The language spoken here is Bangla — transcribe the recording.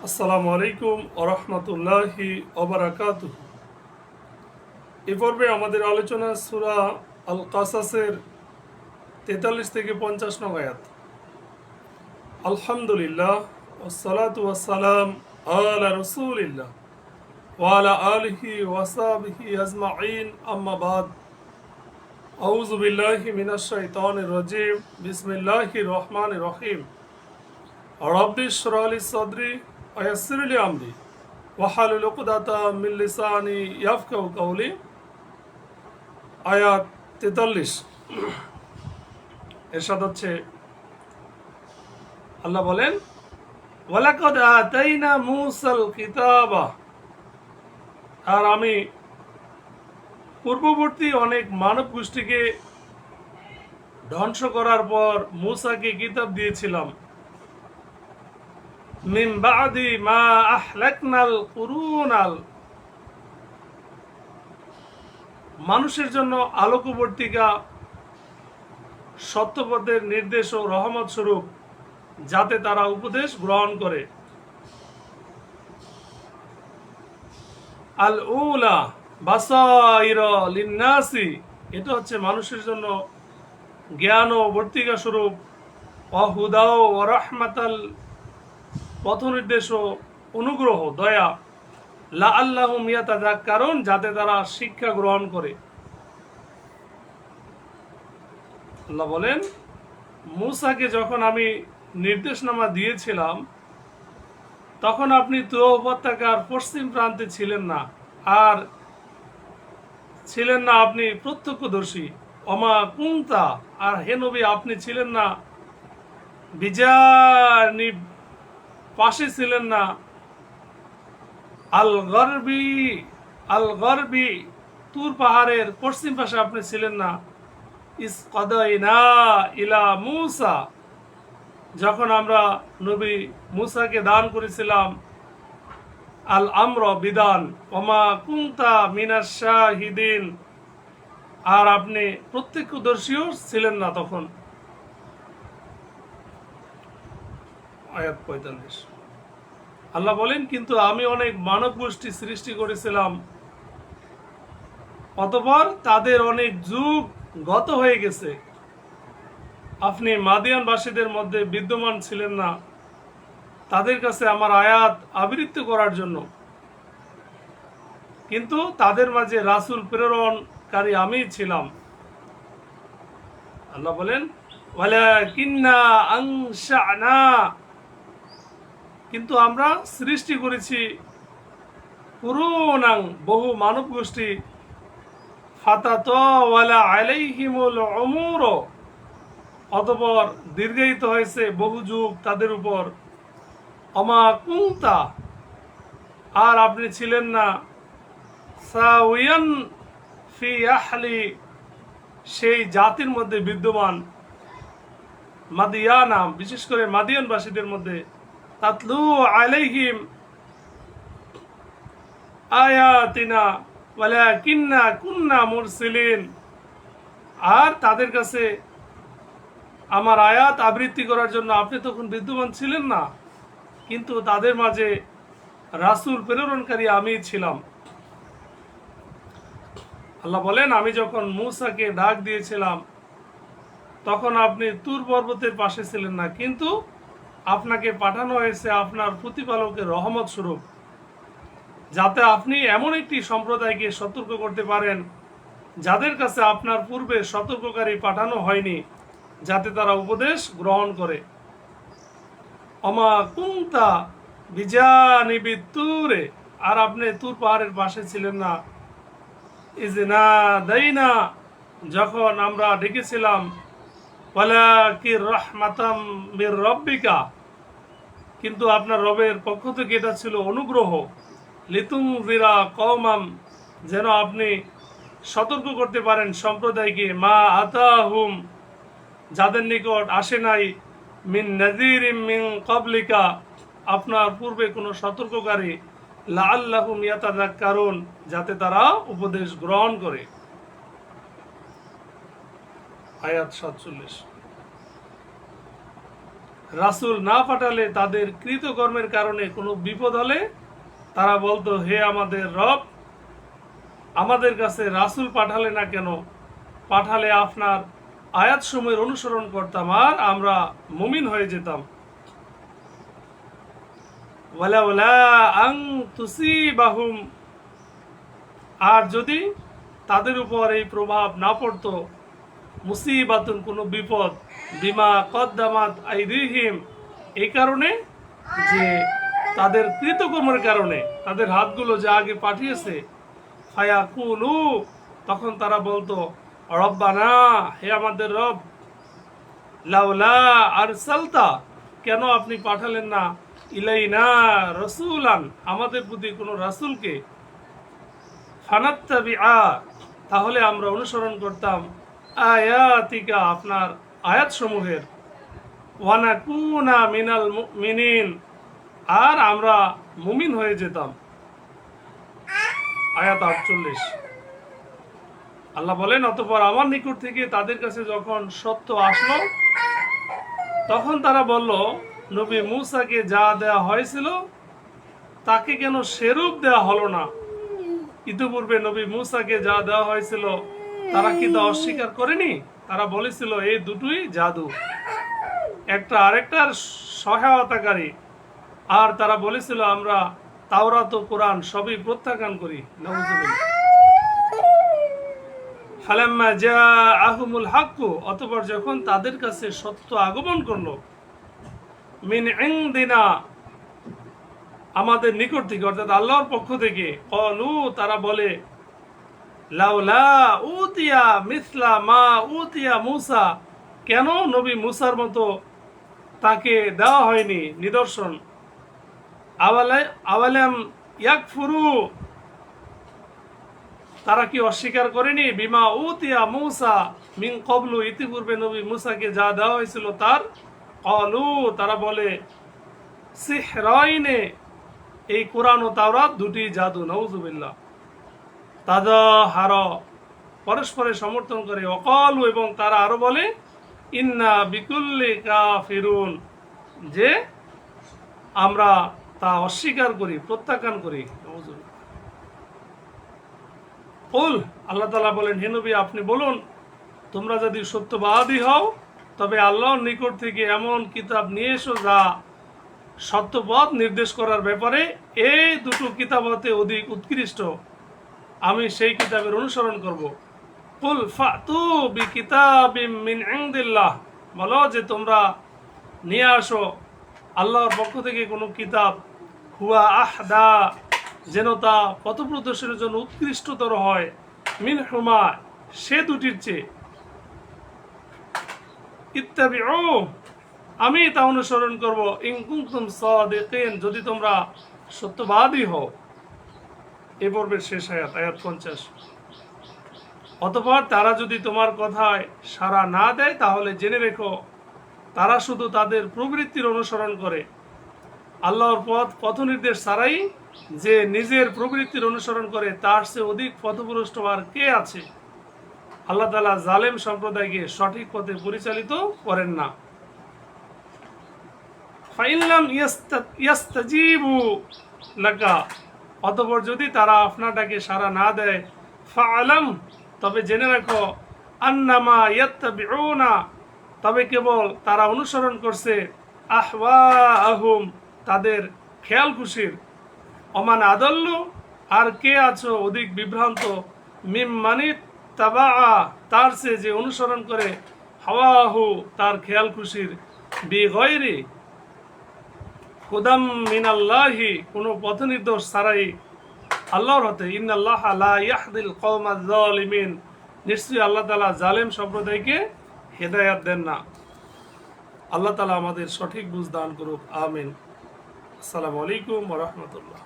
আসসালামু আলাইকুম ওরহমতুল্লাহি ওবারাকাতুহু। এ পর্বে আমাদের আলোচনা সূরা আল কাসাসের 43 থেকে 50 নং আয়াত। আলহামদুলিল্লাহ ওয়াসসালাতু ওয়াসসালাম আলা রাসূলিল্লাহ ওয়া আলা আলিহি ওয়া সাহবিহি আজমাইন, আম্মা বাদ। আউযু বিল্লাহি মিনাশ শাইতানির রাজিম। বিসমিল্লাহির রহমানির রহিম। রব্বি ইশরাহ লি সাদরি ওয়া ইয়াসসির লি আমরি ওয়াহলুল উকদাতাম মিন লিসানি ইয়াফকাহু কাওলি। আয়াত 43 এরশাদ হচ্ছে, আল্লাহ বলেন, ওয়ালাকাদ আতাইনা মূসাল কিতাবা, আর আমি পূর্ববর্তী অনেক মানব গোষ্ঠীকে ধ্বংস করার পর মূসাকে কিতাব দিয়েছিলাম। মিন বাদি মা আহলাকনাল কুরুনাল, মানুষের জন্য আলোকবর্তিকা, সত্যপথের নির্দেশ ও রহমত স্বরূপ, যাতে তারা উপদেশ গ্রহণ করে। আল উলা বাসাইরা লিন্নাসি, এটা হচ্ছে মানুষের জন্য জ্ঞান ও বর্তিকা স্বরূপ। ওয়াহুদাও ওয়া রাহমাতাল, পথ নির্দেশ ও অনুগ্রহ, দয়া। লাআল্লাহুম ইয়াতাযাক্কারুন, যাতে তারা শিক্ষা গ্রহণ করে। আল্লাহ বলেন, মূসাকে যখন আমি নির্দেশনামা দিয়েছিলাম তখন আপনি তুরহ উপত্যকার পশ্চিম প্রান্তে ছিলেন না, আর ছিলেন না আপনি প্রত্যক্ষদর্শী। অমা কুনতা, আর হে নবী আপনি ছিলেন না বিজানি, পাশে ছিলেন না। আল গরবি, আল গরবি, তুর পাহাড়ের পশ্চিম পাশে আপনি ছিলেন না। ইস কদাইনা ইলা মূসা, যখন আমরা নবী মূসাকে দান করেছিলাম আল আমর, বিধান। ওমা কুনতা মিনাশ শাহিদিন, আর আপনি প্রত্যক্ষদর্শীও ছিলেন না তখন। আয়াত 45। আল্লাহ বলেন, কিন্তু আমি অনেক মানব গোষ্ঠী সৃষ্টি করেছিলাম, অতঃপর তাদের অনেক যুগ গত হয়ে গেছে। আপনি মাদিয়ানবাসীদের মধ্যে বিদ্যমান ছিলেন না তাদের কাছে আমার আয়াত আবৃত্তি করার জন্য, কিন্তু তাদের মাঝে রাসূল প্রেরণকারী আমি ছিলাম। আল্লাহ বলেন, ওয়ালাকিন্না আনশা'না, কিন্তু আমরা সৃষ্টি করেছি কুরুনাং, বহু মানব গোষ্ঠী। ফাতাতাওয়ালা আলাইহিমুল উমুর, অতঃপর দীর্ঘায়িত হয়েছে বহু যুগ তাদের উপর। অমা কুনতা, আর আপনি ছিলেন না সাউয়ান ফি আহলি, সেই জাতির মধ্যে বিদ্যমান। মাদিয়ানা, বিশেষ করে মাদিয়ানবাসীদের মধ্যে। তাতলু আলাইহিম আয়াতিনা ওয়ালাকিন্না কুন্না মুরসিলিন, আর তাদের কাছে আমার আয়াত আবৃত্তি করার জন্য আপনি তখন বিদ্যমান ছিলেন না, কিন্তু তাদের মাঝে রাসূল প্রেরণকারী আমি ছিলাম। আল্লাহ বলেন, আমি যখন মূসাকে ডাক দিয়েছিলাম তখন আপনি তুর পর্বতের পাশে ছিলেন না, কিন্তু আপনাকে পাঠানো হয়েছে আপনার প্রতিপালকের রহমত স্বরূপ, যাতে আপনি এমন একটি সম্প্রদায়কে সতর্ক করতে পারেন যাদের কাছে আপনার পূর্বে সতর্ককারী পাঠানো হয়নি, যাতে তারা উপদেশ গ্রহণ করে। অমা কুনতা বিজানিবি তুরে, আর আপনি তুর পাহাড়ের পাশে ছিলেন না। ইজনা দাইনা, যখন আমরা ডেকেছিলাম। ওয়ালাকির রাহমাতাম মির রব্বিকা, কিন্তু আপনার রবের পক্ষ থেকে এটা ছিল অনুগ্রহ। লিতুনজিরা কওমাম, যেন আপনি সতর্ক করতে পারেন সম্প্রদায়কে। মা আতাহুম, যাদের নিকট আসে নাই। মিন নাযীরিম মিন ক্বাবলিকা, আপনার পূর্বে কোনো সতর্ককারী। লাআল্লাহুম ইয়াতাযাক্কারুন, যাতে তারা উপদেশ গ্রহণ করে। আয়াত 47। রাসূল না পাঠালে তাদের কৃতকর্মের কারণে কোনো বিপদ হলে তারা বলতো, হে আমাদের রব, আমাদের কাছে রাসূল পাঠালে না কেন? পাঠালে আপনার আয়াতসমূহের অনুসরণ করতাম আর আমরা মুমিন হয়ে যেতাম। ওয়ালাউলা আন তুসিবাহুম, আর যদি তাদের উপর এই প্রভাব না পড়তো, মুসিবাতুন, কোনো বিপদ, বিমা কদ্দামাত আইদিহিম, এই কারণে যে তাদের কৃতকর্মের কারণে তাদের হাতগুলো যা আগে পাঠিয়েছে, ফায়াকুলু, তখন তারা বলতো, রব্বানা, হে আমাদের রব, লাউলা আরসালতা, কেন আপনি পাঠালেন না, ইলাইনা রাসূলান, আমাদের প্রতি কোনো রাসূলকে, ফানাত্তাবিআ, তাহলে আমরা অনুসরণ করতাম, আয়াতিকা, আপনার আয়াতসমূহের, ওয়ানাকুনা মিনাল মুমিনিন, আর আমরা মুমিন হয়ে যেতাম। আয়াত 48। আল্লাহ বলেন, অতঃপর আমার নিকট থেকে তাদের কাছে যখন সত্য আসলো, তখন তারা বলল, নবী মূসাকে যা দেয়া হয়েছিল তাকে কেন সেরূপ দেয়া হলো না? ইতিপূর্বে নবী মূসাকে যা দেওয়া হয়েছিল তারা কি তা অস্বীকার করেনি? তারা বলেছিল এই দুটোই জাদু, একটা আরেকটার সহায়তাকারী। আর তারা বলেছিল আমরা তাওরাত ও কোরআন সবই প্রত্যাখ্যান করি। নাউযুবিল্লাহ। ফালাম্মা জাআহুমুল হাক্কু, অতঃপর যখন তাদের কাছে সত্য আগমন করলো, মিন ইনদিনা, আমাদের নিকট থেকে, অর্থাৎ আল্লাহর পক্ষ থেকে, ক্বালু, তারা বলে, লাউলা উতিয়া মিসলা মা উতিয়া মূসা, কেন নবী মূসার মতো তাকে দেওয়া হয়নি নিদর্শন? আওয়ালাম ইয়াকফুরু, তারা কি অস্বীকার করেনি? বিমা উতিয়া মূসা মিন ক্বাবলু, ইতিপূর্বে নবী মূসাকে যা দেওয়া হয়েছিল তার। ক্বালু, তারা বলে, সিহরাইনে, এই কোরআন ও তাওরাত দুটি জাদু। নাউযুবিল্লাহ। তাদাহার, পরস্পরের সমর্থন করে। ওয়াকালু, এবং তারা আরো বলে, ইন্না বিকুল্লি কাফিরুন, যে আমরা তা অস্বীকার করি, প্রত্যাখ্যান করি। কুল, আল্লাহ তাআলা বলেন, হে নবী আপনি বলুন, তোমরা যদি সত্যবাদী হও তবে আল্লাহর নিকট থেকে এমন কিতাব নিয়ে এসো যা সত্যপথ নির্দেশ করার ব্যাপারে এই দুটো কিতাব হতে অধিক উৎকৃষ্ট, আমি সেই কিতাবের অনুসরণ করব। কুল ফাতু বিকিতাবিম মিন ইনদিল্লাহ, বলো যে তোমরা নিয়ে আসো আল্লাহর পক্ষ থেকে কোনো কিতাব, হুয়া আহদা, যেন তা পথপ্রদর্শনের জন্য উৎকৃষ্টতর হয়, মিন হুমা, সে দুটির চেয়ে, ইত্তাবিউ, আমি তা অনুসরণ করব, ইন কুনতুম সাদিকিন, যদি তোমরা সত্যবাদী হও। এই পর্বের শেষ আয়াত, আয়াত 50। অতঃপর তারা যদি তোমার কথায় সাড়া না দেয় তাহলে জেনে রেখো তারা শুধু তাদের প্রবৃত্তির অনুসরণ করে, আল্লাহর পথ নির্দেশ ছাড়াই যে নিজের প্রবৃত্তির অনুসরণ করে তার চেয়ে অধিক পথভ্রষ্ট আর কে আছে? আল্লাহ তাআলা জালেম সম্প্রদায়কে সঠিক পথে পরিচালিত করেন না। ফাইনলাম ইয়াস্তাজিবু লাকা, অতঃপর যদি তারা আপনার ডাকে সাড়া না দেয়, ফাআলাম, তবে জেনে রাখো, আন্নামা ইয়াত্তাবিউনা, তবে কেবল তারা অনুসরণ করছে, আহওয়াআহুম, তাদের খেয়াল খুশির, অমান আদাল্লু, আর কে আছো অধিক বিভ্রান্ত, মিম্মানিত তাবা, তার চেয়ে যে অনুসরণ করে, হাওয়াহু, তার খেয়াল খুশির, বিগয়রি হুদাম মিনাল্লাহি, কোনো পথ নির্দেশ ছাড়াই আল্লাহর হতে, ইন্নাল্লাহা লা ইয়াহদিল কওমাজ জালিমিন, নিশ্চয়ই আল্লাহ তাআলা জালেম সম্প্রদায়কে হেদায়েত দেন না। আল্লাহ তাআলা আমাদের সঠিক বুঝ দান করুক, আমিন। আসসালামু আলাইকুম ওয়া রাহমাতুল্লাহ।